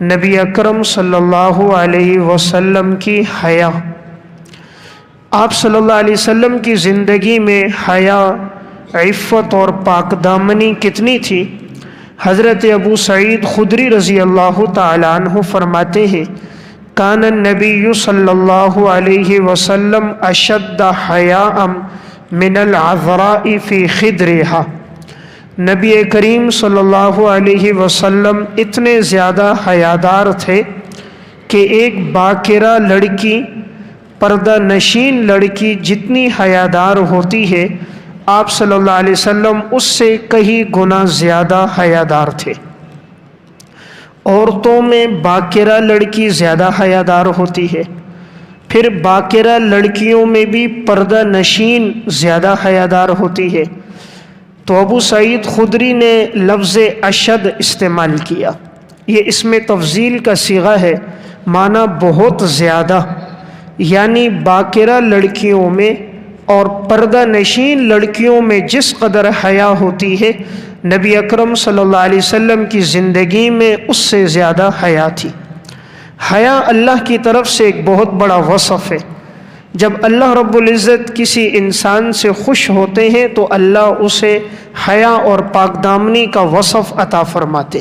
نبی اکرم صلی اللہ علیہ وسلم کی حیا۔ آپ صلی اللہ علیہ وسلم کی زندگی میں حیا، عفت اور پاک دامنی کتنی تھی؟ حضرت ابو سعید خدری رضی اللہ تعالیٰ عنہ فرماتے ہیں، کان النبی صلی اللہ علیہ وسلم اشد حیاء من العذراء فی خدرہا۔ نبی کریم صلی اللہ علیہ وسلم اتنے زیادہ حیادار تھے کہ ایک باکرہ لڑکی، پردہ نشین لڑکی جتنی حیادار ہوتی ہے، آپ صلی اللہ علیہ وسلم اس سے کئی گنا زیادہ حیادار تھے۔ عورتوں میں باکرہ لڑکی زیادہ حیادار ہوتی ہے، پھر باکرہ لڑکیوں میں بھی پردہ نشین زیادہ حیادار ہوتی ہے۔ تو ابو سعید خدری نے لفظ اشد استعمال کیا، یہ اس میں تفضیل کا صیغہ ہے، معنی بہت زیادہ، یعنی باکرہ لڑکیوں میں اور پردہ نشین لڑکیوں میں جس قدر حیا ہوتی ہے، نبی اکرم صلی اللہ علیہ وسلم کی زندگی میں اس سے زیادہ حیا تھی۔ حیا اللہ کی طرف سے ایک بہت بڑا وصف ہے۔ جب اللہ رب العزت کسی انسان سے خوش ہوتے ہیں تو اللہ اسے حیا اور پاک دامنی کا وصف عطا فرماتے،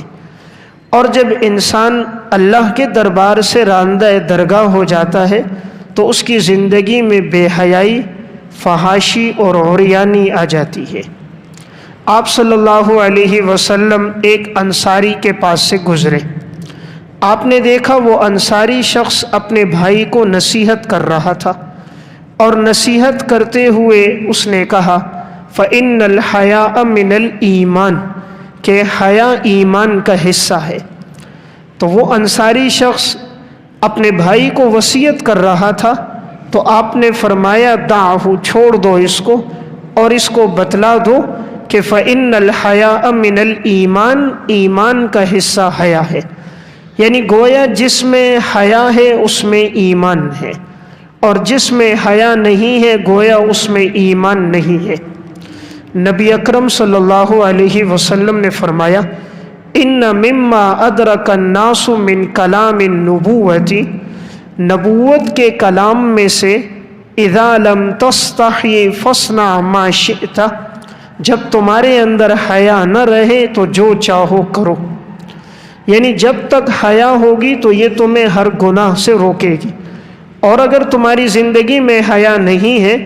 اور جب انسان اللہ کے دربار سے راندہ درگاہ ہو جاتا ہے تو اس کی زندگی میں بے حیائی، فحاشی اور عریانی آ جاتی ہے۔ آپ صلی اللہ علیہ وسلم ایک انصاری کے پاس سے گزرے، آپ نے دیکھا وہ انصاری شخص اپنے بھائی کو نصیحت کر رہا تھا، اور نصیحت کرتے ہوئے اس نے کہا فَإِنَّ الْحَيَاءَ مِنَ الْإِيمَانِ، کہ حیا ایمان کا حصہ ہے۔ تو وہ انصاری شخص اپنے بھائی کو وصیت کر رہا تھا، تو آپ نے فرمایا دعہ، چھوڑ دو اس کو، اور اس کو بتلا دو کہ فَإِنَّ الْحَيَاءَ مِنَ الْإِيمَانِ، ایمان کا حصہ حیا ہے، یعنی گویا جس میں حیا ہے اس میں ایمان ہے، اور جس میں حیا نہیں ہے گویا اس میں ایمان نہیں ہے۔ نبی اکرم صلی اللہ علیہ وسلم نے فرمایا ان مما ادرک الناس من کلام النبوۃ، نبوت کے کلام میں سے اذا لم تستحی فاصنع ما شئت، جب تمہارے اندر حیا نہ رہے تو جو چاہو کرو، یعنی جب تک حیا ہوگی تو یہ تمہیں ہر گناہ سے روکے گی، اور اگر تمہاری زندگی میں حیا نہیں ہے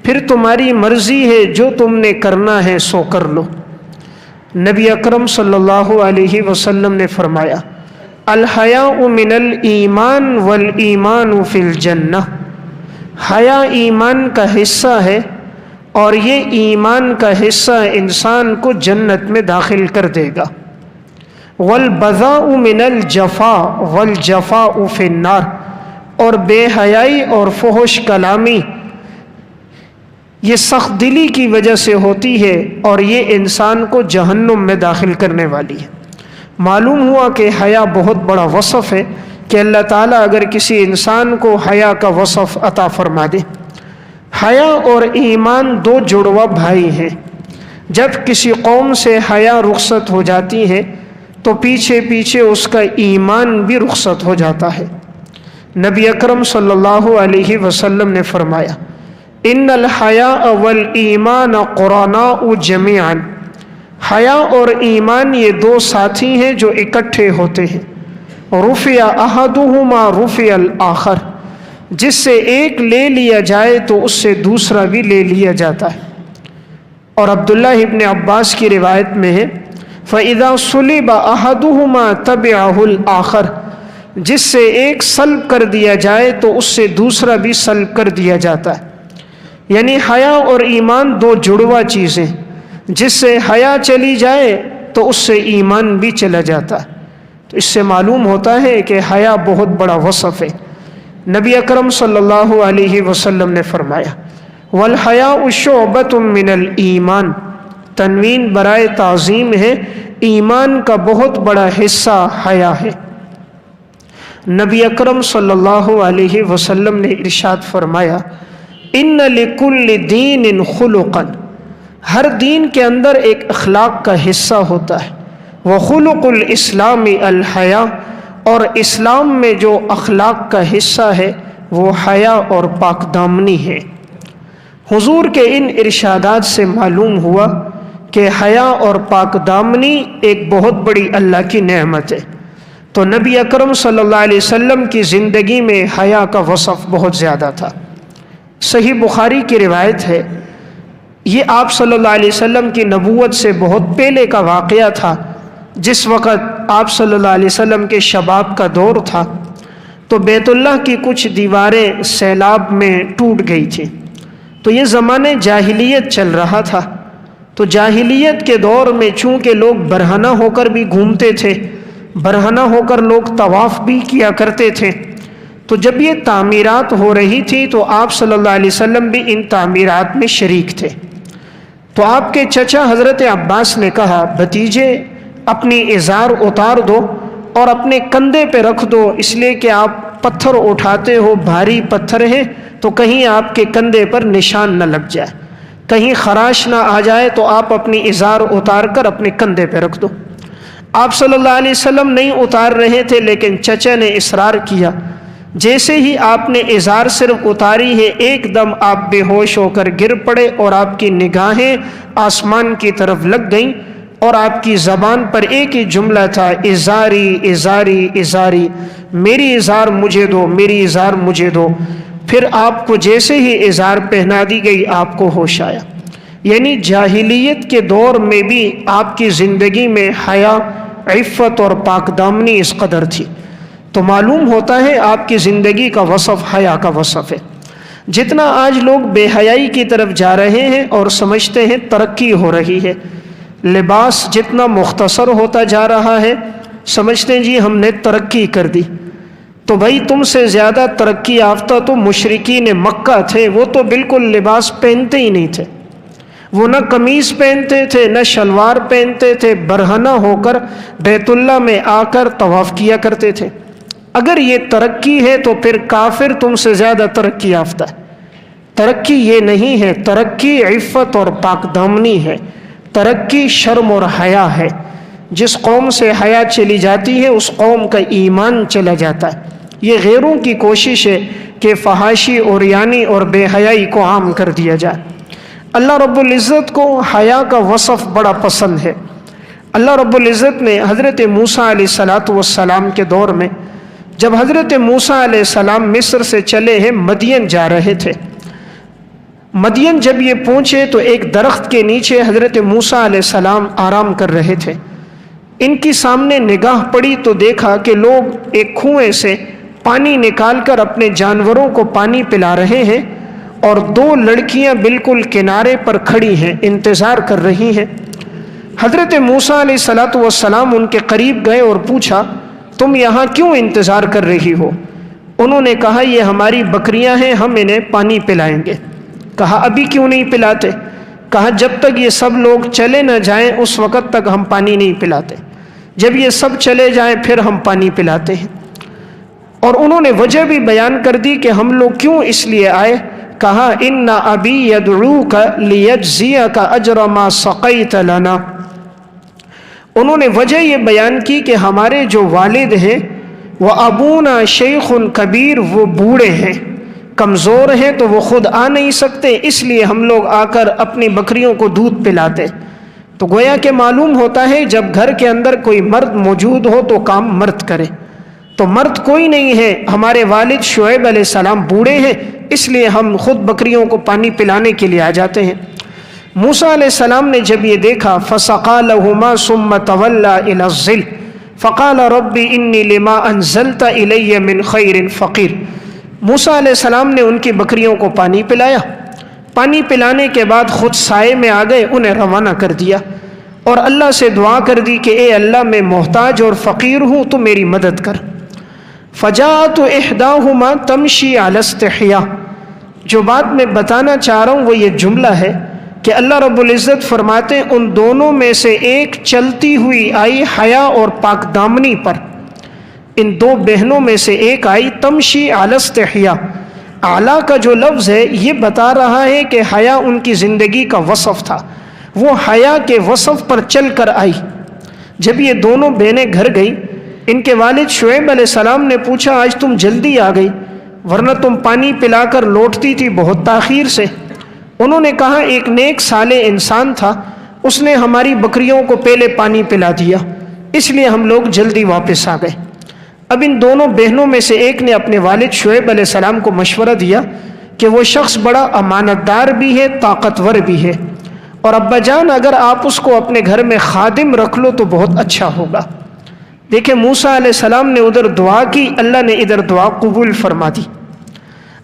پھر تمہاری مرضی ہے، جو تم نے کرنا ہے سو کر لو۔ نبی اکرم صلی اللہ علیہ وسلم نے فرمایا الحیاء من الایمان والایمان فی الجنہ، حیا ایمان کا حصہ ہے، اور یہ ایمان کا حصہ انسان کو جنت میں داخل کر دے گا۔ والبذاء من الجفاء والجفاء فی النار، اور بے حیائی اور فحش کلامی یہ سخت دلی کی وجہ سے ہوتی ہے، اور یہ انسان کو جہنم میں داخل کرنے والی ہے۔ معلوم ہوا کہ حیا بہت بڑا وصف ہے کہ اللہ تعالیٰ اگر کسی انسان کو حیا کا وصف عطا فرما دے۔ حیا اور ایمان دو جڑواں بھائی ہیں، جب کسی قوم سے حیا رخصت ہو جاتی ہے تو پیچھے پیچھے اس کا ایمان بھی رخصت ہو جاتا ہے۔ نبی اکرم صلی اللہ علیہ وسلم نے فرمایا ان الحیاء والایمان قرناء جمیعا، حیا اور ایمان یہ دو ساتھی ہیں جو اکٹھے ہوتے ہیں۔ رفع احدہما رفع الآخر، جس سے ایک لے لیا جائے تو اس سے دوسرا بھی لے لیا جاتا ہے۔ اور عبداللہ ابن عباس کی روایت میں ہے فَإِذَا صُلِبَ أَحَدُهُمَا تَبِعَهُ الْآخَرُ، جس سے ایک سلب کر دیا جائے تو اس سے دوسرا بھی سلب کر دیا جاتا ہے۔ یعنی حیا اور ایمان دو جڑواں چیزیں، جس سے حیا چلی جائے تو اس سے ایمان بھی چلا جاتا ہے۔ تو اس سے معلوم ہوتا ہے کہ حیا بہت بڑا وصف ہے۔ نبی اکرم صلی اللہ علیہ وسلم نے فرمایا والحیاء شعبۃ من الایمان، تنوین برائے تعظیم ہے، ایمان کا بہت بڑا حصہ حیا ہے۔ نبی اکرم صلی اللہ علیہ وسلم نے ارشاد فرمایا ان لکل دین خلقا، ہر دین کے اندر ایک اخلاق کا حصہ ہوتا ہے۔ وخلق الاسلام الحیا، اور اسلام میں جو اخلاق کا حصہ ہے وہ حیا اور پاک دامنی ہے۔ حضور کے ان ارشادات سے معلوم ہوا کہ حیا اور پاک دامنی ایک بہت بڑی اللہ کی نعمت ہے۔ تو نبی اکرم صلی اللہ علیہ وسلم کی زندگی میں حیا کا وصف بہت زیادہ تھا۔ صحیح بخاری کی روایت ہے، یہ آپ صلی اللہ علیہ وسلم کی نبوت سے بہت پہلے کا واقعہ تھا، جس وقت آپ صلی اللہ علیہ وسلم کے شباب کا دور تھا، تو بیت اللہ کی کچھ دیواریں سیلاب میں ٹوٹ گئی تھیں۔ تو یہ زمانے جاہلیت چل رہا تھا، تو جاہلیت کے دور میں چونکہ لوگ برہنہ ہو کر بھی گھومتے تھے، برہنہ ہو کر لوگ طواف بھی کیا کرتے تھے، تو جب یہ تعمیرات ہو رہی تھی تو آپ صلی اللہ علیہ وسلم بھی ان تعمیرات میں شریک تھے۔ تو آپ کے چچا حضرت عباس نے کہا، بھتیجے اپنی ازار اتار دو اور اپنے کندھے پہ رکھ دو، اس لیے کہ آپ پتھر اٹھاتے ہو، بھاری پتھر ہیں، تو کہیں آپ کے کندھے پر نشان نہ لگ جائے، کہیں خراش نہ آ جائے، تو آپ اپنی ازار اتار کر اپنے کندھے پہ رکھ دو۔ آپ صلی اللہ علیہ وسلم نہیں اتار رہے تھے، لیکن چچا نے اصرار کیا۔ جیسے ہی آپ نے ازار صرف اتاری ہے، ایک دم آپ بے ہوش ہو کر گر پڑے اور آپ کی نگاہیں آسمان کی طرف لگ گئیں، اور آپ کی زبان پر ایک ہی جملہ تھا، ازاری ازاری ازاری، میری ازار مجھے دو، میری ازار مجھے دو۔ پھر آپ کو جیسے ہی ازار پہنا دی گئی، آپ کو ہوش آیا۔ یعنی جاہلیت کے دور میں بھی آپ کی زندگی میں حیا، عفت اور پاک دامنی اس قدر تھی۔ تو معلوم ہوتا ہے آپ کی زندگی کا وصف حیا کا وصف ہے۔ جتنا آج لوگ بے حیائی کی طرف جا رہے ہیں اور سمجھتے ہیں ترقی ہو رہی ہے، لباس جتنا مختصر ہوتا جا رہا ہے، سمجھتے ہیں جی ہم نے ترقی کر دی۔ تو بھائی تم سے زیادہ ترقی یافتہ تو مشرکین مکہ تھے، وہ تو بالکل لباس پہنتے ہی نہیں تھے، وہ نہ قمیص پہنتے تھے نہ شلوار پہنتے تھے، برہنہ ہو کر بیت اللہ میں آ کر طواف کیا کرتے تھے۔ اگر یہ ترقی ہے تو پھر کافر تم سے زیادہ ترقی یافتہ ہے۔ ترقی یہ نہیں ہے، ترقی عفت اور پاک دامنی ہے، ترقی شرم اور حیا ہے۔ جس قوم سے حیا چلی جاتی ہے اس قوم کا ایمان چلا جاتا ہے۔ یہ غیروں کی کوشش ہے کہ فحاشی اور یعنی اور بے حیائی کو عام کر دیا جائے۔ اللہ رب العزت کو حیا کا وصف بڑا پسند ہے۔ اللہ رب العزت نے حضرت موسیٰ علیہ السلام کے دور میں، جب حضرت موسیٰ علیہ السلام مصر سے چلے ہیں، مدین جا رہے تھے، مدین جب یہ پہنچے تو ایک درخت کے نیچے حضرت موسیٰ علیہ السلام آرام کر رہے تھے۔ ان کی سامنے نگاہ پڑی تو دیکھا کہ لوگ ایک کنویں سے پانی نکال کر اپنے جانوروں کو پانی پلا رہے ہیں، اور دو لڑکیاں بالکل کنارے پر کھڑی ہیں، انتظار کر رہی ہیں۔ حضرت موسیٰ علیہ السلام ان کے قریب گئے اور پوچھا، تم یہاں کیوں انتظار کر رہی ہو؟ انہوں نے کہا، یہ ہماری بکریاں ہیں، ہم انہیں پانی پلائیں گے۔ کہا ابھی کیوں نہیں پلاتے؟ کہا جب تک یہ سب لوگ چلے نہ جائیں اس وقت تک ہم پانی نہیں پلاتے، جب یہ سب چلے جائیں پھر ہم پانی پلاتے ہیں۔ اور انہوں نے وجہ بھی بیان کر دی کہ ہم لوگ کیوں اس لیے آئے۔ کہا ان ابی یدعوک لیجزیک اجر ما سقیت لنا۔ انہوں نے وجہ یہ بیان کی کہ ہمارے جو والد ہیں وہ ابونا شیخ کبیر، وہ بوڑھے ہیں، کمزور ہیں، تو وہ خود آ نہیں سکتے، اس لیے ہم لوگ آ کر اپنی بکریوں کو دودھ پلاتے۔ تو گویا کہ معلوم ہوتا ہے جب گھر کے اندر کوئی مرد موجود ہو تو کام مرد کرے، تو مرد کوئی نہیں ہے، ہمارے والد شعیب علیہ السلام بوڑھے ہیں، اس لیے ہم خود بکریوں کو پانی پلانے کے لیے آ جاتے ہیں۔ موسیٰ علیہ السلام نے جب یہ دیکھا، فَسَقَىٰ لَهُمَا ثُمَّ تَوَلَّىٰ إِلَى الظِّلِّ فَقَالَ رَبِّ إِنِّي لِمَا أَنزَلْتَ إِلَيَّ مِنْ خَيْرٍ فَقِيرٌ۔ موسیٰ علیہ السلام نے ان کی بکریوں کو پانی پلایا، پانی پلانے کے بعد خود سائے میں آ گئے، انہیں روانہ کر دیا، اور اللہ سے دعا کر دی کہ اے اللہ میں محتاج اور فقیر ہوں، تو میری مدد کر۔ فجاءت احداہما تمشی علی استحیاء۔ جو بات میں بتانا چاہ رہا ہوں وہ یہ جملہ ہے کہ اللہ رب العزت فرماتے ہیں ان دونوں میں سے ایک چلتی ہوئی آئی حیا اور پاک دامنی پر، ان دو بہنوں میں سے ایک آئی تمشی علی استحیاء۔ اعلیٰ کا جو لفظ ہے یہ بتا رہا ہے کہ حیا ان کی زندگی کا وصف تھا، وہ حیا کے وصف پر چل کر آئی۔ جب یہ دونوں بہنیں گھر گئی ان کے والد شعیب علیہ السلام نے پوچھا آج تم جلدی آ گئی، ورنہ تم پانی پلا کر لوٹتی تھی بہت تاخیر سے۔ انہوں نے کہا ایک نیک صالح انسان تھا، اس نے ہماری بکریوں کو پہلے پانی پلا دیا، اس لیے ہم لوگ جلدی واپس آ گئے۔ اب ان دونوں بہنوں میں سے ایک نے اپنے والد شعیب علیہ السلام کو مشورہ دیا کہ وہ شخص بڑا امانت دار بھی ہے، طاقتور بھی ہے، اور ابا جان اگر آپ اس کو اپنے گھر میں خادم رکھ لو تو بہت اچھا ہوگا۔ دیکھیں موسیٰ علیہ السلام نے ادھر دعا کی، اللہ نے ادھر دعا قبول فرما دی۔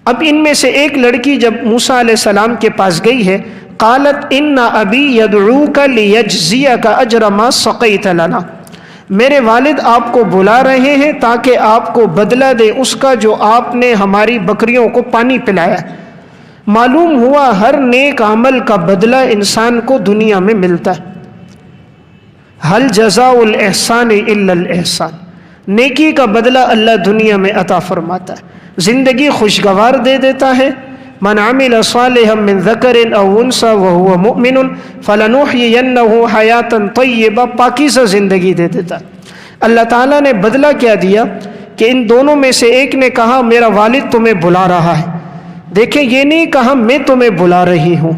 اب ان میں سے ایک لڑکی جب موسیٰ علیہ السلام کے پاس گئی ہے، قالت ان ابی یدعوک لیجزیک اجر ما سقیت لنا، میرے والد آپ کو بلا رہے ہیں تاکہ آپ کو بدلہ دے اس کا جو آپ نے ہماری بکریوں کو پانی پلایا۔ معلوم ہوا ہر نیک عمل کا بدلہ انسان کو دنیا میں ملتا ہے۔ حل جزاء الاحسان الا الاحسان، نیکی کا بدلہ اللہ دنیا میں عطا فرماتا ہے، زندگی خوشگوار دے دیتا ہے۔ من عمل صالحا من ذکر او انثى وهو مؤمن فلنحيينه حیاتا طیبہ، پاکیزہ زندگی دے دیتا ہے۔ اللہ تعالیٰ نے بدلہ کیا دیا کہ ان دونوں میں سے ایک نے کہا میرا والد تمہیں بلا رہا ہے۔ دیکھیں یہ نہیں کہا میں تمہیں بلا رہی ہوں،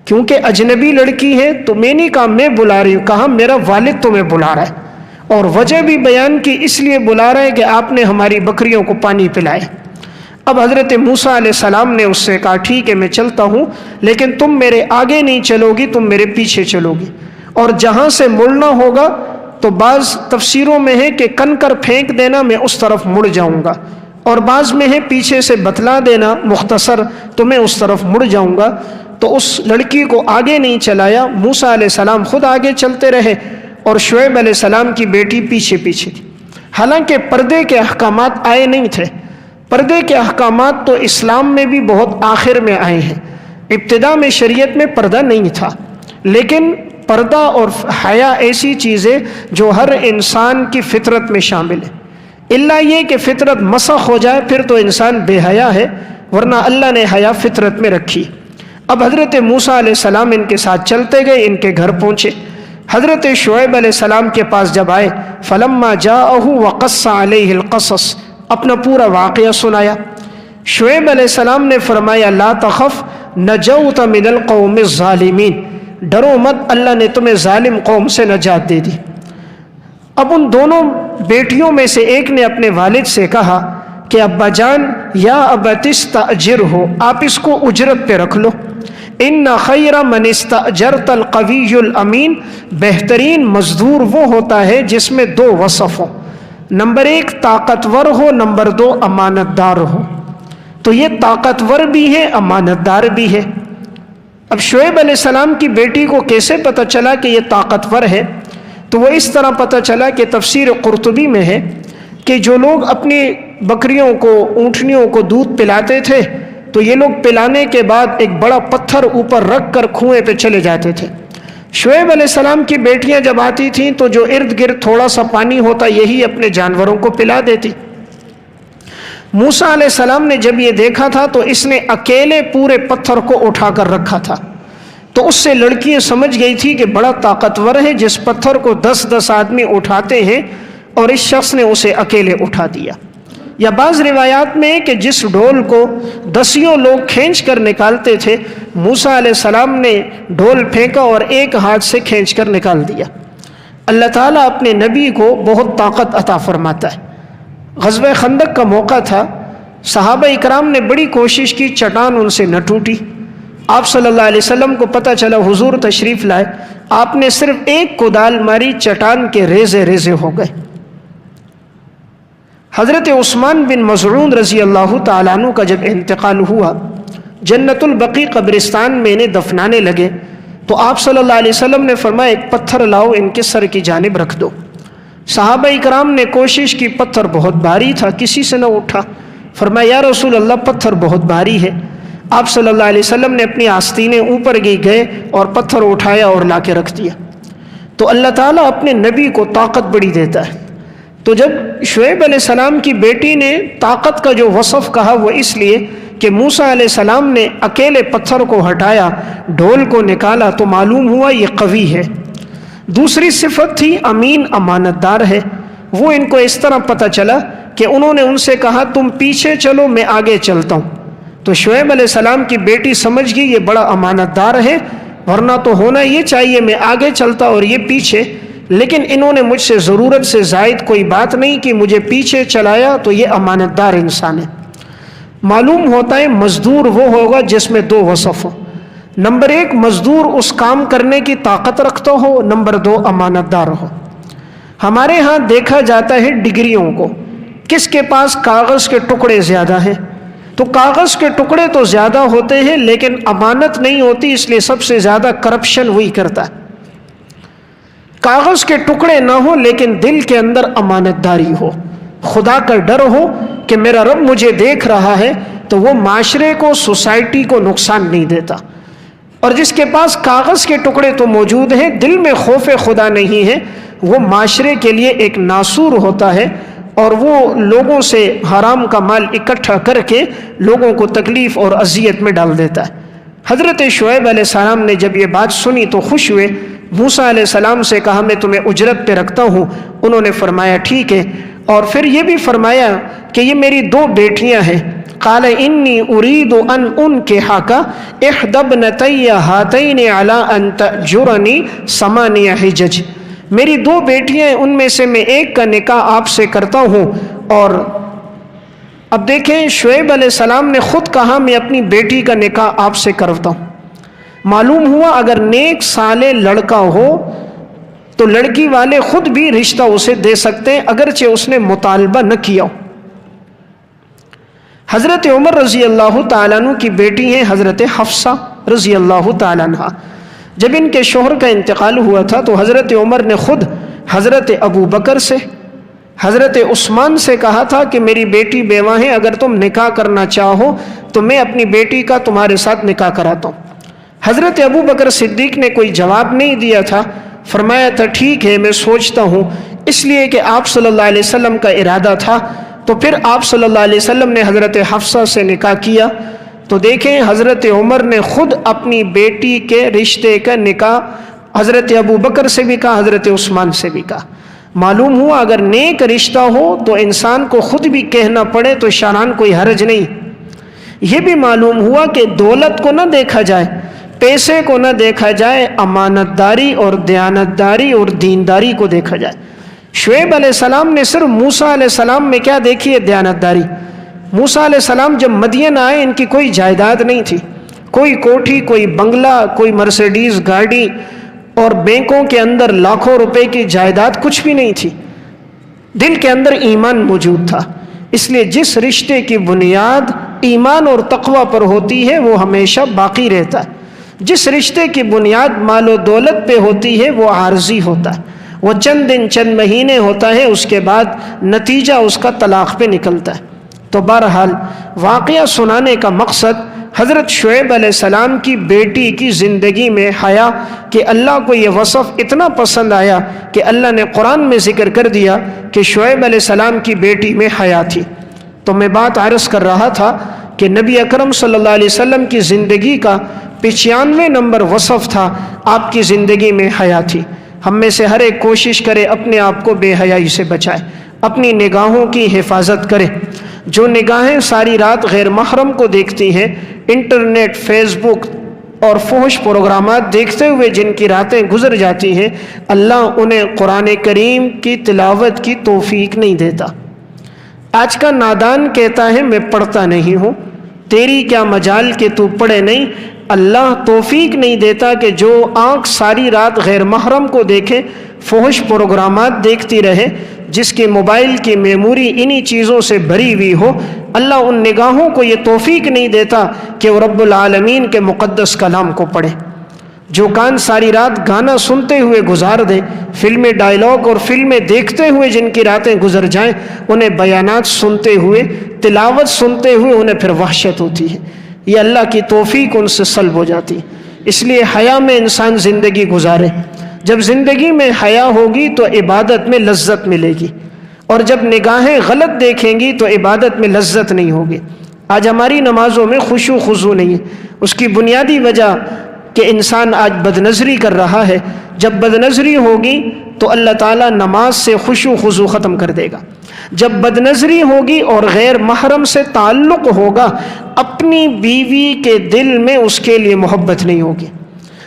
کیونکہ اجنبی لڑکی ہے تو میں نہیں کہا میں بلا رہی ہوں، کہا میرا والد تمہیں بلا رہا ہے، اور وجہ بھی بیان کی اس لیے بلا رہا ہے کہ آپ نے ہماری بکریوں کو پانی پلایا۔ اب حضرت موسیٰ علیہ السلام نے اس سے کہا ٹھیک ہے میں چلتا ہوں، لیکن تم میرے آگے نہیں چلو گی، تم میرے پیچھے چلو گی، اور جہاں سے مڑنا ہوگا تو بعض تفسیروں میں ہے کہ کنکر پھینک دینا، میں اس طرف مڑ جاؤں گا، اور بعض میں ہے پیچھے سے بتلا دینا مختصر تو میں اس طرف مڑ جاؤں گا۔ تو اس لڑکی کو آگے نہیں چلایا، موسیٰ علیہ السلام خود آگے چلتے رہے اور شعیب علیہ السلام کی بیٹی پیچھے پیچھے تھی۔ حالانکہ پردے کے احکامات آئے نہیں تھے، پردے کے احکامات تو اسلام میں بھی بہت آخر میں آئے ہیں، ابتدا میں شریعت میں پردہ نہیں تھا، لیکن پردہ اور حیا ایسی چیزیں جو ہر انسان کی فطرت میں شامل ہے، الا یہ کہ فطرت مسخ ہو جائے پھر تو انسان بے حیا ہے، ورنہ اللہ نے حیا فطرت میں رکھی۔ اب حضرت موسیٰ علیہ السلام ان کے ساتھ چلتے گئے، ان کے گھر پہنچے۔ حضرت شعیب علیہ السلام کے پاس جب آئے، فلما جاءہ وقص علیہ القصص، اپنا پورا واقعہ سنایا۔ شعیب علیہ السلام نے فرمایا لا تخف نجوت من القوم الظالمین، ڈرو مت، اللہ نے تمہیں ظالم قوم سے نجات دے دی۔ اب ان دونوں بیٹیوں میں سے ایک نے اپنے والد سے کہا کہ ابا جان یا ابت استاجرہ، آپ اس کو اجرت پہ رکھ لو، ان خیر من استاجرت القوی الامین، بہترین مزدور وہ ہوتا ہے جس میں دو وصف ہوں، نمبر ایک طاقتور ہو، نمبر دو امانت دار ہو۔ تو یہ طاقتور بھی ہے، امانت دار بھی ہے۔ اب شعیب علیہ السلام کی بیٹی کو کیسے پتہ چلا کہ یہ طاقتور ہے؟ تو وہ اس طرح پتہ چلا کہ تفسیر قرطبی میں ہے کہ جو لوگ اپنی بکریوں کو، اونٹنیوں کو دودھ پلاتے تھے تو یہ لوگ پلانے کے بعد ایک بڑا پتھر اوپر رکھ کر کنویں پہ چلے جاتے تھے۔ شعیب علیہ السلام کی بیٹیاں جب آتی تھیں تو جو ارد گرد تھوڑا سا پانی ہوتا یہی اپنے جانوروں کو پلا دیتی۔ موسیٰ علیہ السلام نے جب یہ دیکھا تھا تو اس نے اکیلے پورے پتھر کو اٹھا کر رکھا تھا، تو اس سے لڑکیاں سمجھ گئی تھی کہ بڑا طاقتور ہے، جس پتھر کو 10 آدمی اٹھاتے ہیں اور اس شخص نے اسے اکیلے اٹھا دیا۔ یا بعض روایات میں کہ جس ڈھول کو 10 لوگ کھینچ کر نکالتے تھے، موسیٰ علیہ السلام نے ڈھول پھینکا اور ایک ہاتھ سے کھینچ کر نکال دیا۔ اللہ تعالیٰ اپنے نبی کو بہت طاقت عطا فرماتا ہے۔ غزوہ خندق کا موقع تھا، صحابہ اکرام نے بڑی کوشش کی، چٹان ان سے نہ ٹوٹی۔ آپ صلی اللہ علیہ وسلم کو پتہ چلا حضور تشریف لائے، آپ نے صرف ایک کدال ماری، چٹان کے ریزے ریزے ہو گئے۔ حضرت عثمان بن مظعون رضی اللہ تعالیٰ عنہ کا جب انتقال ہوا، جنت البقیع قبرستان میں انہیں دفنانے لگے تو آپ صلی اللہ علیہ وسلم نے فرمایا ایک پتھر لاؤ، ان کے سر کی جانب رکھ دو۔ صحابہ اکرام نے کوشش کی، پتھر بہت بھاری تھا، کسی سے نہ اٹھا۔ فرمایا یا رسول اللہ پتھر بہت بھاری ہے۔ آپ صلی اللہ علیہ وسلم نے اپنی آستینیں اوپر گئے اور پتھر اٹھایا اور لا کے رکھ دیا۔ تو اللہ تعالیٰ اپنے نبی کو طاقت بڑی دیتا ہے۔ تو جب شعیب علیہ السلام کی بیٹی نے طاقت کا جو وصف کہا وہ اس لیے کہ موسیٰ علیہ السلام نے اکیلے پتھر کو ہٹایا، ڈھول کو نکالا، تو معلوم ہوا یہ قوی ہے۔ دوسری صفت تھی امین، امانت دار ہے، وہ ان کو اس طرح پتہ چلا کہ انہوں نے ان سے کہا تم پیچھے چلو میں آگے چلتا ہوں. تو شعیب علیہ السلام کی بیٹی سمجھ گئی یہ بڑا امانت دار ہے، ورنہ تو ہونا یہ چاہیے میں آگے چلتا اور یہ پیچھے، لیکن انہوں نے مجھ سے ضرورت سے زائد کوئی بات نہیں کہ مجھے پیچھے چلایا، تو یہ امانت دار انسان ہے. معلوم ہوتا ہے مزدور وہ ہوگا جس میں دو وصف ہو. نمبر 1 مزدور اس کام کرنے کی طاقت رکھتا ہو، نمبر 2 امانت دار ہو. ہمارے ہاں دیکھا جاتا ہے ڈگریوں کو، کس کے پاس کاغذ کے ٹکڑے زیادہ ہیں، تو کاغذ کے ٹکڑے تو زیادہ ہوتے ہیں لیکن امانت نہیں ہوتی، اس لیے سب سے زیادہ کرپشن وہی کرتا ہے. کاغذ کے ٹکڑے نہ ہو لیکن دل کے اندر امانت داری ہو، خدا کا ڈر ہو کہ میرا رب مجھے دیکھ رہا ہے، تو وہ معاشرے کو، سوسائٹی کو نقصان نہیں دیتا. اور جس کے پاس کاغذ کے ٹکڑے تو موجود ہیں، دل میں خوف خدا نہیں ہے، وہ معاشرے کے لیے ایک ناسور ہوتا ہے، اور وہ لوگوں سے حرام کا مال اکٹھا کر کے لوگوں کو تکلیف اور اذیت میں ڈال دیتا ہے. حضرت شعیب علیہ السلام نے جب یہ بات سنی تو خوش ہوئے. موسیٰ علیہ السلام سے کہا میں تمہیں اجرت پہ رکھتا ہوں. انہوں نے فرمایا ٹھیک ہے، اور پھر یہ بھی فرمایا کہ یہ میری 2 بیٹیاں ہیں. قال انی ارید ان انکحک احدی ابنتی ہاتین علی ان تأجرنی 8 حجج. میری 2 بیٹیاں ہیں، ان میں سے میں ایک کا نکاح آپ سے کرتا ہوں. اور اب دیکھیں شعیب علیہ السلام نے خود کہا میں اپنی بیٹی کا نکاح آپ سے کرتا ہوں. معلوم ہوا اگر نیک صالح لڑکا ہو تو لڑکی والے خود بھی رشتہ اسے دے سکتے ہیں اگرچہ اس نے مطالبہ نہ کیا ہو. حضرت عمر رضی اللہ تعالیٰ عنہ کی بیٹی ہیں حضرت حفصہ رضی اللہ تعالیٰ عنہ. جب ان کے شوہر کا انتقال ہوا تھا تو حضرت عمر نے خود حضرت ابو بکر سے، حضرت عثمان سے کہا تھا کہ میری بیٹی بیوہ ہیں، اگر تم نکاح کرنا چاہو تو میں اپنی بیٹی کا تمہارے ساتھ نکاح کراتا ہوں. حضرت ابو بکر صدیق نے کوئی جواب نہیں دیا تھا، فرمایا تھا ٹھیک ہے میں سوچتا ہوں، اس لیے کہ آپ صلی اللہ علیہ وسلم کا ارادہ تھا. تو پھر آپ صلی اللہ علیہ وسلم نے حضرت حفصہ سے نکاح کیا. تو دیکھیں حضرت عمر نے خود اپنی بیٹی کے رشتے کا نکاح حضرت ابو بکر سے بھی کہا، حضرت عثمان سے بھی کہا. معلوم ہوا اگر نیک رشتہ ہو تو انسان کو خود بھی کہنا پڑے تو شرعاً کوئی حرج نہیں. یہ بھی معلوم ہوا کہ دولت کو نہ دیکھا جائے، پیسے کو نہ دیکھا جائے، امانت داری اور دیانت داری اور دینداری کو دیکھا جائے. شعیب علیہ السلام نے صرف موسیٰ علیہ السلام میں کیا دیکھی ہے؟ دیانت داری. موسیٰ علیہ السلام جب مدین آئے ان کی کوئی جائیداد نہیں تھی، کوئی کوٹھی، کوئی بنگلہ، کوئی مرسیڈیز گاڑی، اور بینکوں کے اندر لاکھوں روپے کی جائیداد کچھ بھی نہیں تھی. دل کے اندر ایمان موجود تھا. اس لیے جس رشتے کی بنیاد ایمان اور تقوی پر ہوتی ہے وہ ہمیشہ باقی رہتا ہے. جس رشتے کی بنیاد مال و دولت پہ ہوتی ہے وہ عارضی ہوتا ہے، وہ چند دن چند مہینے ہوتا ہے، اس کے بعد نتیجہ اس کا طلاق پہ نکلتا ہے. تو بہرحال واقعہ سنانے کا مقصد حضرت شعیب علیہ السلام کی بیٹی کی زندگی میں حیا، کہ اللہ کو یہ وصف اتنا پسند آیا کہ اللہ نے قرآن میں ذکر کر دیا کہ شعیب علیہ السلام کی بیٹی میں حیا تھی. تو میں بات عرض کر رہا تھا کہ نبی اکرم صلی اللہ علیہ وسلم کی زندگی کا 95 نمبر وصف تھا آپ کی زندگی میں حیا تھی. ہم میں سے ہر ایک کوشش کرے اپنے آپ کو بے حیائی سے بچائے، اپنی نگاہوں کی حفاظت کرے. جو نگاہیں ساری رات غیر محرم کو دیکھتی ہیں، انٹرنیٹ، فیس بک اور فحش پروگرامات دیکھتے ہوئے جن کی راتیں گزر جاتی ہیں، اللہ انہیں قرآن کریم کی تلاوت کی توفیق نہیں دیتا. آج کا نادان کہتا ہے میں پڑھتا نہیں ہوں، تیری کیا مجال کہ تو پڑھے نہیں. اللہ توفیق نہیں دیتا کہ جو آنکھ ساری رات غیر محرم کو دیکھے، فحش پروگرامات دیکھتی رہے، جس کے موبائل کی میموری انہی چیزوں سے بھری ہوئی ہو، اللہ ان نگاہوں کو یہ توفیق نہیں دیتا کہ وہ رب العالمین کے مقدس کلام کو پڑھے. جو کان ساری رات گانا سنتے ہوئے گزار دیں، فلمی ڈائلاگ اور فلمیں دیکھتے ہوئے جن کی راتیں گزر جائیں، انہیں بیانات سنتے ہوئے، تلاوت سنتے ہوئے انہیں پھر وحشت ہوتی ہے. یہ اللہ کی توفیق ان سے سلب ہو جاتی. اس لیے حیا میں انسان زندگی گزارے. جب زندگی میں حیا ہوگی تو عبادت میں لذت ملے گی، اور جب نگاہیں غلط دیکھیں گی تو عبادت میں لذت نہیں ہوگی. آج ہماری نمازوں میں خشوع و خضوع نہیں ہے. اس کی بنیادی وجہ کہ انسان آج بد نظری کر رہا ہے. جب بد نظری ہوگی تو اللہ تعالیٰ نماز سے خشوع و خضوع ختم کر دے گا. جب بد نظری ہوگی اور غیر محرم سے تعلق ہوگا، اپنی بیوی کے دل میں اس کے لیے محبت نہیں ہوگی،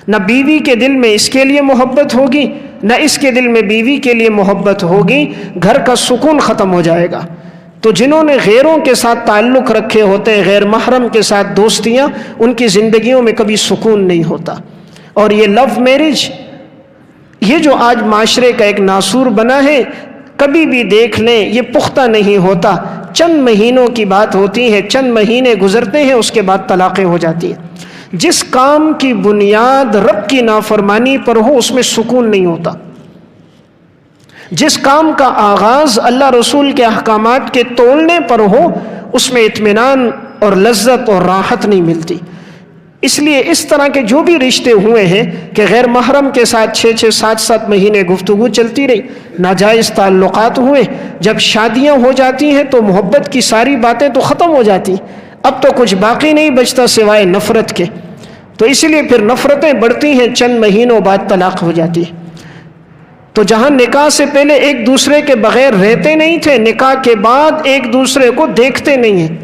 نہ بیوی کے دل میں اس کے لیے محبت ہوگی، نہ اس کے دل میں بیوی کے لیے محبت ہوگی، گھر کا سکون ختم ہو جائے گا. تو جنہوں نے غیروں کے ساتھ تعلق رکھے ہوتے ہیں، غیر محرم کے ساتھ دوستیاں، ان کی زندگیوں میں کبھی سکون نہیں ہوتا. اور یہ لو میرج، یہ جو آج معاشرے کا ایک ناسور بنا ہے، کبھی بھی دیکھ لیں یہ پختہ نہیں ہوتا. چند مہینوں کی بات ہوتی ہے، چند مہینے گزرتے ہیں، اس کے بعد طلاقیں ہو جاتی ہیں. جس کام کی بنیاد رب کی نافرمانی پر ہو اس میں سکون نہیں ہوتا. جس کام کا آغاز اللہ رسول کے احکامات کے تولنے پر ہو اس میں اطمینان اور لذت اور راحت نہیں ملتی. اس لیے اس طرح کے جو بھی رشتے ہوئے ہیں کہ غیر محرم کے ساتھ 6 7 مہینے گفتگو چلتی رہی، ناجائز تعلقات ہوئے، جب شادیاں ہو جاتی ہیں تو محبت کی ساری باتیں تو ختم ہو جاتی، اب تو کچھ باقی نہیں بچتا سوائے نفرت کے. تو اس لیے پھر نفرتیں بڑھتی ہیں، چند مہینوں بعد طلاق ہو جاتی ہے. تو جہاں نکاح سے پہلے ایک دوسرے کے بغیر رہتے نہیں تھے، نکاح کے بعد ایک دوسرے کو دیکھتے نہیں ہیں.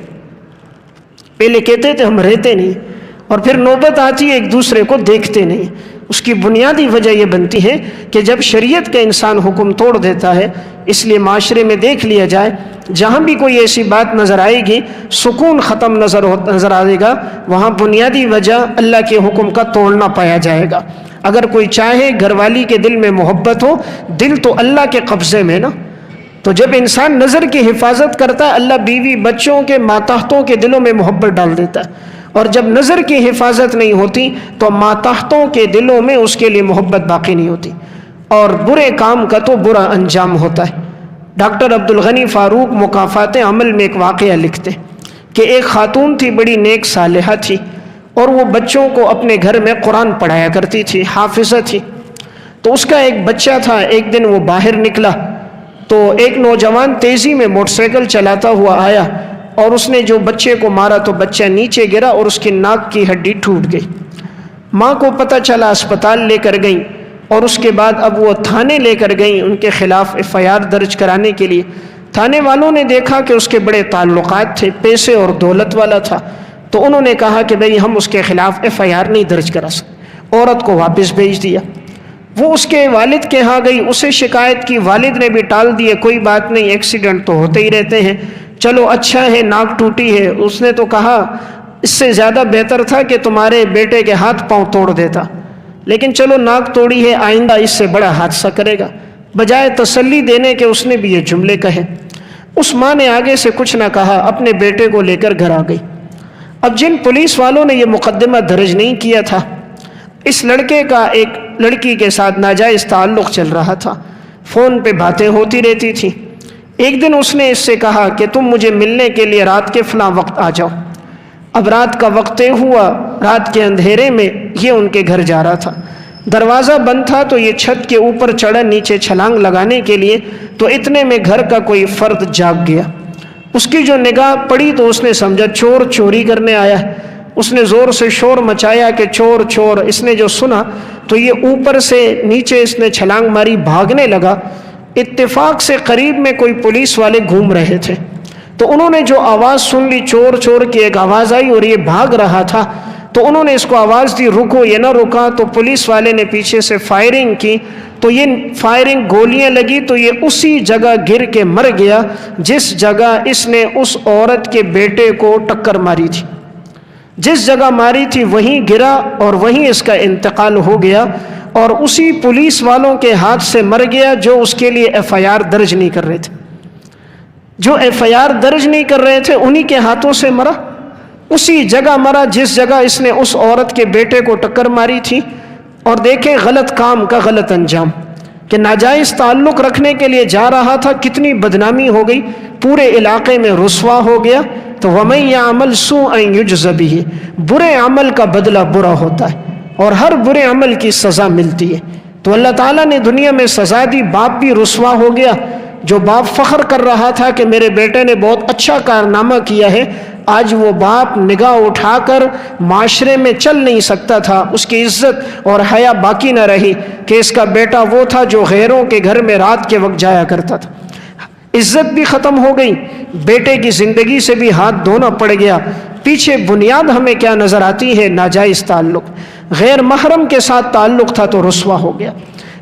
پہلے کہتے تھے ہم رہتے نہیں، اور پھر نوبت آتی ہے ایک دوسرے کو دیکھتے نہیں. اس کی بنیادی وجہ یہ بنتی ہے کہ جب شریعت کا انسان حکم توڑ دیتا ہے. اس لیے معاشرے میں دیکھ لیا جائے، جہاں بھی کوئی ایسی بات نظر آئے گی، سکون ختم نظر آئے گا، وہاں بنیادی وجہ اللہ کے حکم کا توڑنا پایا جائے گا. اگر کوئی چاہے گھر والی کے دل میں محبت ہو، دل تو اللہ کے قبضے میں نا. تو جب انسان نظر کی حفاظت کرتا ہے، اللہ بیوی بچوں کے ماتحتوں کے دلوں میں محبت ڈال دیتا ہے. اور جب نظر کی حفاظت نہیں ہوتی تو ماتحتوں کے دلوں میں اس کے لیے محبت باقی نہیں ہوتی، اور برے کام کا تو برا انجام ہوتا ہے. ڈاکٹر عبدالغنی فاروق مکافات عمل میں ایک واقعہ لکھتے کہ ایک خاتون تھی، بڑی نیک صالحہ تھی، اور وہ بچوں کو اپنے گھر میں قرآن پڑھایا کرتی تھی، حافظہ تھی. تو اس کا ایک بچہ تھا، ایک دن وہ باہر نکلا تو ایک نوجوان تیزی میں موٹر سائیکل چلاتا ہوا آیا اور اس نے جو بچے کو مارا تو بچہ نیچے گرا اور اس کی ناک کی ہڈی ٹوٹ گئی. ماں کو پتہ چلا، اسپتال لے کر گئیں، اور اس کے بعد اب وہ تھانے لے کر گئیں ان کے خلاف FIR درج کرانے کے لیے. تھانے والوں نے دیکھا کہ اس کے بڑے تعلقات تھے، پیسے اور دولت والا تھا، تو انہوں نے کہا کہ بھئی ہم اس کے خلاف FIR نہیں درج کرا سکتے. عورت کو واپس بھیج دیا. وہ اس کے والد کے ہاں گئی، اسے شکایت کی، والد نے بھی ٹال دیے، کوئی بات نہیں، ایکسیڈنٹ تو ہوتے ہی رہتے ہیں، چلو اچھا ہے ناک ٹوٹی ہے. اس نے تو کہا اس سے زیادہ بہتر تھا کہ تمہارے بیٹے کے ہاتھ پاؤں توڑ دیتا، لیکن چلو ناک توڑی ہے، آئندہ اس سے بڑا حادثہ کرے گا. بجائے تسلی دینے کے اس نے بھی یہ جملے کہے. اس ماں نے آگے سے کچھ نہ کہا، اپنے بیٹے کو لے کر گھر آ گئی. اب جن پولیس والوں نے یہ مقدمہ درج نہیں کیا تھا، اس لڑکے کا ایک لڑکی کے ساتھ ناجائز تعلق چل رہا تھا، فون پہ باتیں ہوتی رہتی تھیں. ایک دن اس نے اس سے کہا کہ تم مجھے ملنے کے لیے رات کے فلاں وقت آ جاؤ. اب رات کا وقت طے ہوا، رات کے اندھیرے میں یہ ان کے گھر جا رہا تھا. دروازہ بند تھا تو یہ چھت کے اوپر چڑھا نیچے چھلانگ لگانے کے لیے، تو اتنے میں گھر کا کوئی فرد جاگ گیا. اس کی جو نگاہ پڑی تو اس نے سمجھا چور چوری کرنے آیا ہے. اس نے زور سے شور مچایا کہ چور چور. اس نے جو سنا تو یہ اوپر سے نیچے اس نے چھلانگ ماری، بھاگنے لگا. اتفاق سے قریب میں کوئی پولیس والے گھوم رہے تھے، تو انہوں نے جو آواز سن لی، چور چور کی ایک آواز آئی اور یہ بھاگ رہا تھا، تو انہوں نے اس کو آواز دی رکو. یہ نہ رکا تو پولیس والے نے پیچھے سے فائرنگ کی، تو یہ فائرنگ گولیاں لگی تو یہ اسی جگہ گر کے مر گیا جس جگہ اس نے اس عورت کے بیٹے کو ٹکر ماری تھی. جس جگہ ماری تھی وہیں گرا اور وہیں اس کا انتقال ہو گیا، اور اسی پولیس والوں کے ہاتھ سے مر گیا جو اس کے لیے FIR درج نہیں کر رہے تھے. جو FIR درج نہیں کر رہے تھے انہی کے ہاتھوں سے مرا، اسی جگہ مرا جس جگہ اس نے اس عورت کے بیٹے کو ٹکر ماری تھی. اور دیکھیں غلط کام کا غلط انجام، کہ ناجائز تعلق رکھنے کے لیے جا رہا تھا، کتنی بدنامی ہو گئی، پورے علاقے میں رسوا ہو گیا. تو وَمَن يَعْمَلْ سُوءًا يُجْزَ بِهِ، برے عمل کا بدلہ برا ہوتا ہے اور ہر برے عمل کی سزا ملتی ہے. تو اللہ تعالیٰ نے دنیا میں سزا دی، باپ بھی رسوا ہو گیا. جو باپ فخر کر رہا تھا کہ میرے بیٹے نے بہت اچھا کارنامہ کیا ہے، آج وہ باپ نگاہ اٹھا کر معاشرے میں چل نہیں سکتا تھا، اس کی عزت اور حیا باقی نہ رہی کہ اس کا بیٹا وہ تھا جو غیروں کے گھر میں رات کے وقت جایا کرتا تھا۔ عزت بھی ختم ہو گئی، بیٹے کی زندگی سے بھی ہاتھ دھونا پڑ گیا۔ پیچھے بنیاد ہمیں کیا نظر آتی ہے؟ ناجائز تعلق، غیر محرم کے ساتھ تعلق تھا تو رسوا ہو گیا۔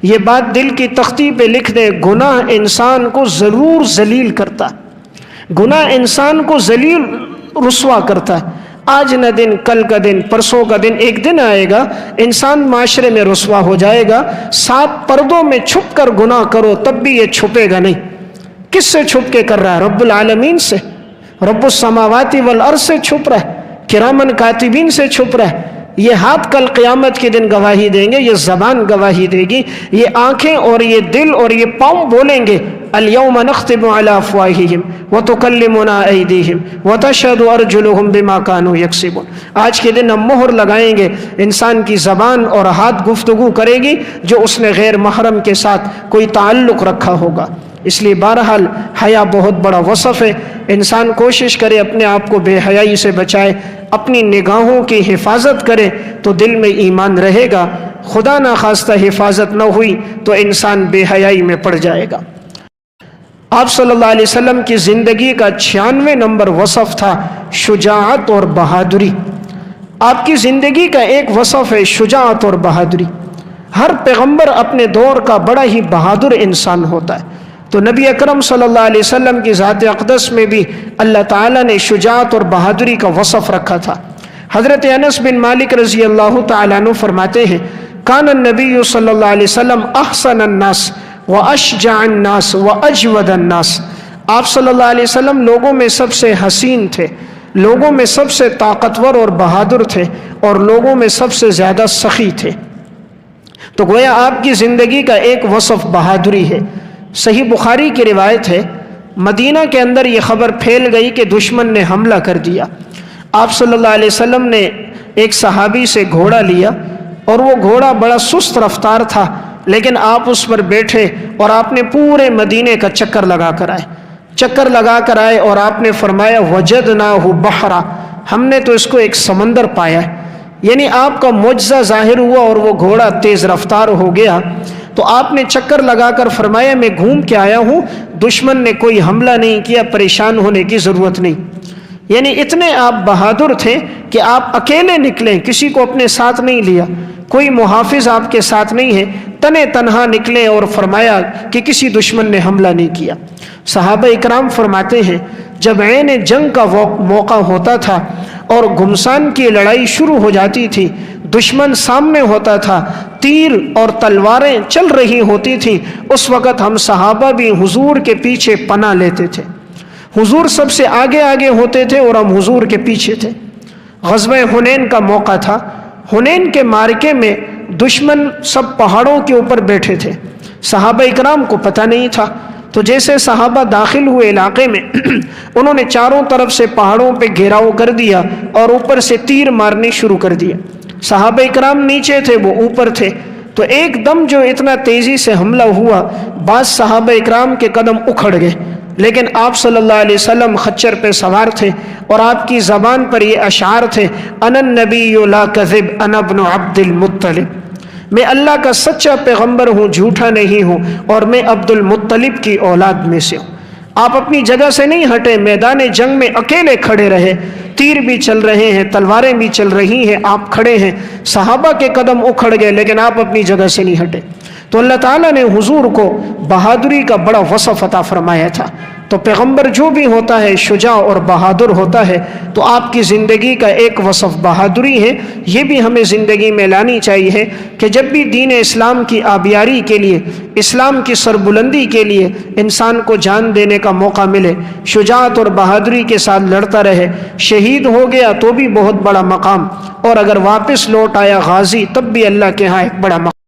یہ بات دل کی تختی پہ لکھ دیں، گناہ انسان کو ضرور ذلیل کرتا ہے، گناہ انسان کو ذلیل رسوا کرتا ہے۔ آج نہ دن کل کا دن، پرسوں کا دن، ایک دن آئے گا انسان معاشرے میں رسوا ہو جائے گا۔ 7 پردوں میں چھپ کر گناہ کرو تب بھی یہ چھپے گا نہیں۔ کس سے چھپ کے کر رہا ہے؟ رب العالمین سے، رب السماوات والارض سے چھپ رہا ہے، کرامن کاتبین سے چھپ رہا ہے۔ یہ ہاتھ کل قیامت کے دن گواہی دیں گے، یہ زبان گواہی دے گی، یہ آنکھیں اور یہ دل اور یہ پاؤں بولیں گے الیوم نختم علی افواہہم وتکلمنا ایدیہم وتشہد ارجلہم بما کانوا یکسبون۔ آج کے دن ہم مہر لگائیں گے، انسان کی زبان اور ہاتھ گفتگو کرے گی جو اس نے غیر محرم کے ساتھ کوئی تعلق رکھا ہوگا۔ اس لیے بہرحال حیا بہت بڑا وصف ہے، انسان کوشش کرے اپنے آپ کو بے حیائی سے بچائے، اپنی نگاہوں کی حفاظت کرے تو دل میں ایمان رہے گا۔ خدا نخواستہ حفاظت نہ ہوئی تو انسان بے حیائی میں پڑ جائے گا۔ آپ صلی اللہ علیہ وسلم کی زندگی کا 96 نمبر وصف تھا شجاعت اور بہادری۔ آپ کی زندگی کا ایک وصف ہے شجاعت اور بہادری۔ ہر پیغمبر اپنے دور کا بڑا ہی بہادر انسان ہوتا ہے، تو نبی اکرم صلی اللہ علیہ وسلم کی ذات اقدس میں بھی اللہ تعالیٰ نے شجاعت اور بہادری کا وصف رکھا تھا۔ حضرت انس بن مالک رضی اللہ تعالیٰ عنہ فرماتے ہیں کان النبی صلی اللہ علیہ وسلم احسن الناس واشجع الناس واجود الناس۔ آپ صلی اللہ علیہ وسلم لوگوں میں سب سے حسین تھے، لوگوں میں سب سے طاقتور اور بہادر تھے، اور لوگوں میں سب سے زیادہ سخی تھے۔ تو گویا آپ کی زندگی کا ایک وصف بہادری ہے۔ صحیح بخاری کی روایت ہے، مدینہ کے اندر یہ خبر پھیل گئی کہ دشمن نے حملہ کر دیا۔ آپ صلی اللہ علیہ وسلم نے ایک صحابی سے گھوڑا لیا، اور وہ گھوڑا بڑا سست رفتار تھا، لیکن آپ اس پر بیٹھے اور آپ نے پورے مدینے کا چکر لگا کر آئے اور آپ نے فرمایا وجدناہ بحرا، ہم نے تو اس کو ایک سمندر پایا ہے۔ یعنی آپ کا معجزہ ظاہر ہوا اور وہ گھوڑا تیز رفتار ہو گیا۔ تو آپ نے چکر لگا کر فرمایا میں گھوم کے آیا ہوں، دشمن نے کوئی حملہ نہیں کیا، پریشان ہونے کی ضرورت نہیں۔ یعنی اتنے آپ بہادر تھے کہ آپ اکیلے نکلے، کسی کو اپنے ساتھ نہیں لیا، کوئی محافظ آپ کے ساتھ نہیں ہے، تنے تنہا نکلے اور فرمایا کہ کسی دشمن نے حملہ نہیں کیا۔ صحابہ اکرام فرماتے ہیں جب عین جنگ کا موقع ہوتا تھا اور گھمسان کی لڑائی شروع ہو جاتی تھی، دشمن سامنے ہوتا تھا، تیر اور تلواریں چل رہی ہوتی تھیں، اس وقت ہم صحابہ بھی حضور کے پیچھے پناہ لیتے تھے۔ حضور سب سے آگے آگے ہوتے تھے اور ہم حضور کے پیچھے تھے۔ غزوہ حنین کا موقع تھا، حنین کے معرکے میں دشمن سب پہاڑوں کے اوپر بیٹھے تھے، صحابہ اکرام کو پتہ نہیں تھا۔ تو جیسے صحابہ داخل ہوئے علاقے میں انہوں نے چاروں طرف سے پہاڑوں پہ گھیراؤ کر دیا اور اوپر سے تیر مارنے شروع کر دیے۔ صحابہ اکرام نیچے تھے، وہ اوپر تھے، تو ایک دم جو اتنا تیزی سے حملہ ہوا، بعض صحابہ اکرام کے قدم اکھڑ گئے، لیکن آپ صلی اللہ علیہ وسلم خچر پہ سوار تھے اور آپ کی زبان پر یہ اشعار تھے انا النبی لا کذب انا ابن عبد المطلب، میں اللہ کا سچا پیغمبر ہوں، جھوٹا نہیں ہوں، اور میں عبد المطلب کی اولاد میں سے ہوں۔ آپ اپنی جگہ سے نہیں ہٹے، میدان جنگ میں اکیلے کھڑے رہے، تیر بھی چل رہے ہیں، تلواریں بھی چل رہی ہیں، آپ کھڑے ہیں، صحابہ کے قدم اکھڑ گئے لیکن آپ اپنی جگہ سے نہیں ہٹے۔ تو اللہ تعالیٰ نے حضور کو بہادری کا بڑا وصف عطا فرمایا تھا۔ تو پیغمبر جو بھی ہوتا ہے شجاع اور بہادر ہوتا ہے، تو آپ کی زندگی کا ایک وصف بہادری ہے۔ یہ بھی ہمیں زندگی میں لانی چاہیے کہ جب بھی دین اسلام کی آبیاری کے لیے، اسلام کی سربلندی کے لیے انسان کو جان دینے کا موقع ملے، شجاعت اور بہادری کے ساتھ لڑتا رہے۔ شہید ہو گیا تو بھی بہت بڑا مقام، اور اگر واپس لوٹ آیا غازی تب بھی اللہ کے ہاں ایک بڑا مقام۔